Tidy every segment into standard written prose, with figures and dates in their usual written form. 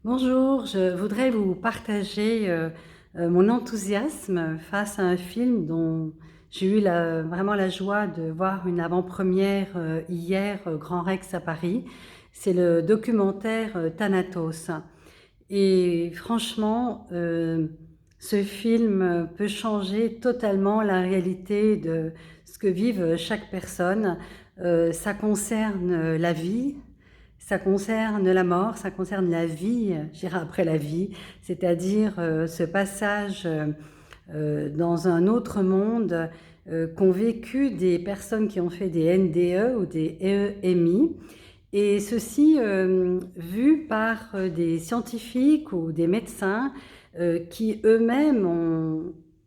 Bonjour, je voudrais vous partager mon enthousiasme face à un film dont j'ai eu vraiment la joie de voir une avant-première hier au Grand Rex à Paris. C'est le documentaire Thanatos. Et franchement, ce film peut changer totalement la réalité de ce que vivent chaque personne. Ça concerne la vie, ça concerne la mort, ça concerne la vie, je dirais après la vie, c'est-à-dire ce passage dans un autre monde qu'ont vécu des personnes qui ont fait des NDE ou des EMI. Et ceci vu par des scientifiques ou des médecins qui eux-mêmes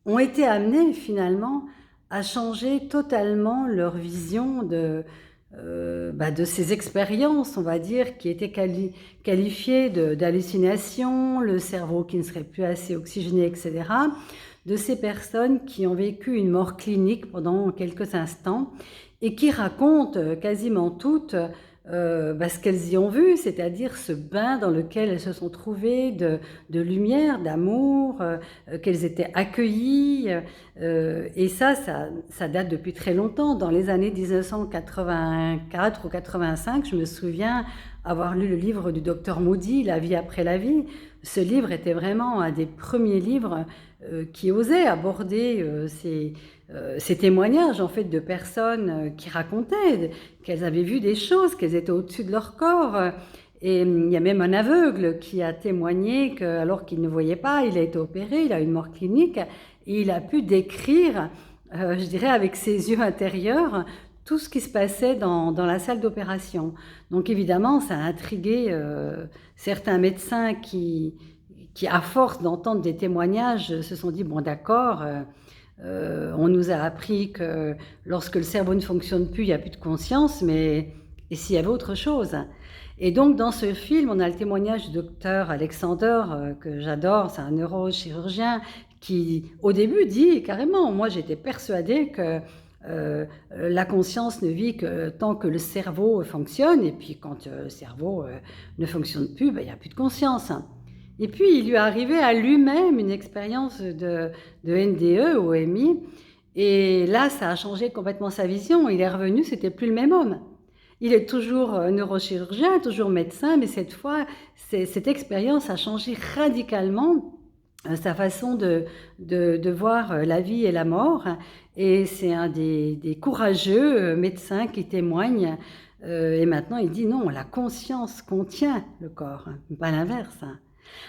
ont été amenés finalement à changer totalement leur vision de ces expériences, on va dire, qui étaient qualifiées d'hallucinations, le cerveau qui ne serait plus assez oxygéné, etc. De ces personnes qui ont vécu une mort clinique pendant quelques instants et qui racontent quasiment toutes ce qu'elles y ont vu, c'est-à-dire ce bain dans lequel elles se sont trouvées de lumière, d'amour, qu'elles étaient accueillies. Et ça date depuis très longtemps. Dans les années 1984 ou 85, je me souviens avoir lu le livre du docteur Moody, La vie après la vie. Ce livre était vraiment un des premiers livres qui osait aborder ces témoignages en fait de personnes qui racontaient qu'elles avaient vu des choses, qu'elles étaient au-dessus de leur corps. Et il y a même un aveugle qui a témoigné qu'alors qu'il ne voyait pas, il a été opéré, il a eu une mort clinique et il a pu décrire, je dirais avec ses yeux intérieurs, tout ce qui se passait dans la salle d'opération. Donc évidemment, ça a intrigué certains médecins qui, à force d'entendre des témoignages, se sont dit, bon d'accord, on nous a appris que lorsque le cerveau ne fonctionne plus, il n'y a plus de conscience, mais et s'il y avait autre chose? Et donc dans ce film, on a le témoignage du docteur Alexander, que j'adore, c'est un neurochirurgien, qui au début dit carrément, moi j'étais persuadée que la conscience ne vit que tant que le cerveau fonctionne, et puis quand le cerveau ne fonctionne plus, il n'y a plus de conscience. Et puis, il lui est arrivé à lui-même une expérience de NDE ou MI. Et là, ça a changé complètement sa vision. Il est revenu, c'était plus le même homme. Il est toujours neurochirurgien, toujours médecin, mais cette fois, cette expérience a changé radicalement sa façon de voir la vie et la mort. Et c'est un des courageux médecins qui témoigne. Et maintenant, il dit non, la conscience contient le corps, pas l'inverse.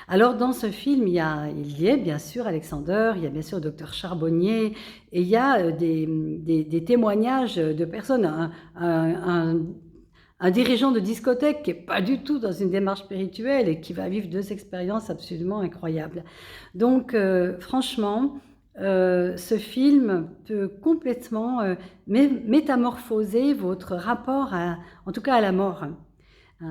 Alors dans ce film, il y a bien sûr Alexander, il y a bien sûr le docteur Charbonnier, et il y a des témoignages de personnes, un dirigeant de discothèque qui n'est pas du tout dans une démarche spirituelle et qui va vivre deux expériences absolument incroyables. Donc franchement, ce film peut complètement métamorphoser votre rapport, en tout cas à la mort.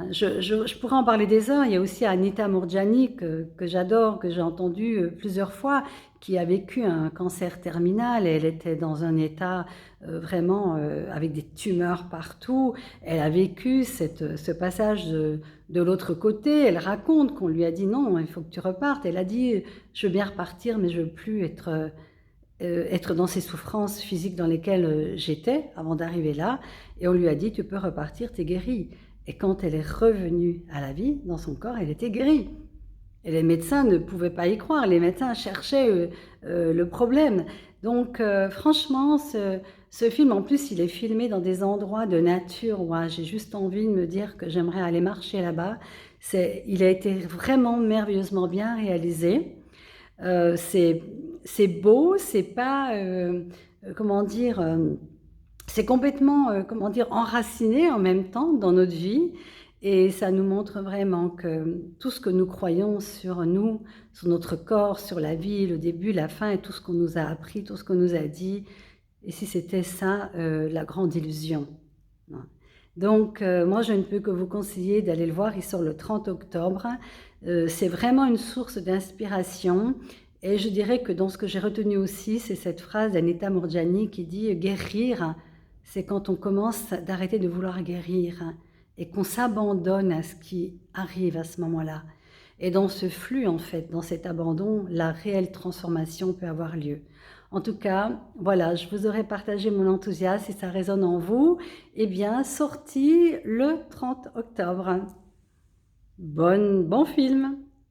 Je pourrais en parler des heures. Il y a aussi Anita Mourjani que j'adore, que j'ai entendu plusieurs fois, qui a vécu un cancer terminal. Elle était dans un état vraiment avec des tumeurs partout. Elle a vécu ce passage de l'autre côté. Elle raconte qu'on lui a dit non, il faut que tu repartes. Elle a dit je veux bien repartir, mais je veux plus être dans ces souffrances physiques dans lesquelles j'étais avant d'arriver là. Et on lui a dit tu peux repartir, t'es guérie. Et quand elle est revenue à la vie, dans son corps, elle était guérie. Et les médecins ne pouvaient pas y croire. Les médecins cherchaient le problème. Donc, franchement, ce film, en plus, il est filmé dans des endroits de nature où j'ai juste envie de me dire que j'aimerais aller marcher là-bas. Il a été vraiment merveilleusement bien réalisé. C'est beau, c'est pas, comment dire... c'est complètement, comment dire, enraciné en même temps dans notre vie et ça nous montre vraiment que tout ce que nous croyons sur nous, sur notre corps, sur la vie, le début, la fin et tout ce qu'on nous a appris, tout ce qu'on nous a dit, et si c'était ça, la grande illusion. Donc, moi, je ne peux que vous conseiller d'aller le voir. Il sort le 30 octobre. C'est vraiment une source d'inspiration. Et je dirais que dans ce que j'ai retenu aussi, c'est cette phrase d'Anita Mourjani qui dit « Guérir, c'est quand on commence d'arrêter de vouloir guérir et qu'on s'abandonne à ce qui arrive à ce moment-là. » Et dans ce flux, en fait, dans cet abandon, la réelle transformation peut avoir lieu. En tout cas, voilà, je vous aurais partagé mon enthousiasme, si ça résonne en vous, eh bien, sorti le 30 octobre. Bon film!